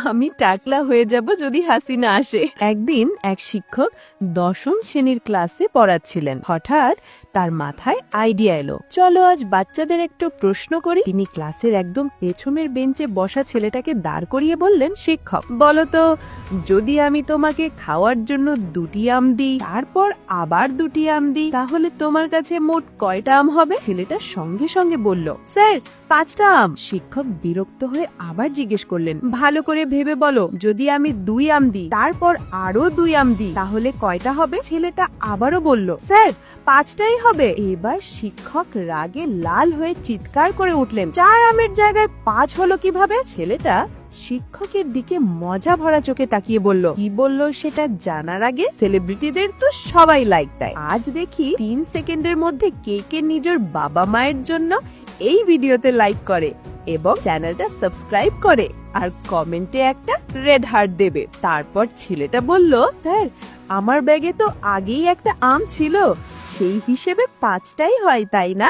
আমি টাকলা হয়ে যাব যদি হাসিনা আসে। একদিন এক শিক্ষক দশম শ্রেণীর ক্লাসে পড়াচ্ছিলেন। হঠাৎ তার মাথায় আইডিয়া এলো, চলো আজ বাচ্চাদের একটু প্রশ্ন করি। তিনি ক্লাসের একদম পেছনের বেঞ্চে বসা ছেলেটাকে দাঁড় করিয়ে বললেন, শিক্ষক বলো তো, যদি আমি তোমাকে খাওয়ার জন্য 2টি আম দিই, তারপর আবার 2টি আম দিই, তাহলে তোমার কাছে মোট কয়টা আম হবে? ছেলেটা সঙ্গে সঙ্গে বলল, স্যার 5টা আম। শিক্ষক বিরক্ত হয়ে আবার জিজ্ঞেস করলেন, ভালো করে ভেবে বলো, যদি আমি 2 আম দিই, তারপর আরো 2 আম দিই, তাহলে কয়টা হবে? ছেলেটা আবারও বলল, স্যার 5টাই হবে। এবার শিক্ষক রাগে লাল হয়ে চিৎকার করে উঠলেন, 4 আমের জায়গায় 5 হলো কিভাবে? ছেলেটা শিক্ষকের দিকে মজা ভরা চোখে তাকিয়ে বলল, কি বলল সেটা জানার আগে সেলিব্রিটিদের তো সবাই লাইক দেয়। আজ দেখি 3 সেকেন্ডের মধ্যে কে কে নিজের বাবা মায়ের জন্য এই ভিডিওতে লাইক করে এবং চ্যানেলটা সাবস্ক্রাইব করে আর কমেন্টে একটা রেড হার্ট দেবে। তারপর ছেলেটা বলল, স্যার আমার ব্যাগে তো আগেই একটা আম ছিল, সেই হিসেবে 5টাই হয়, তাই না?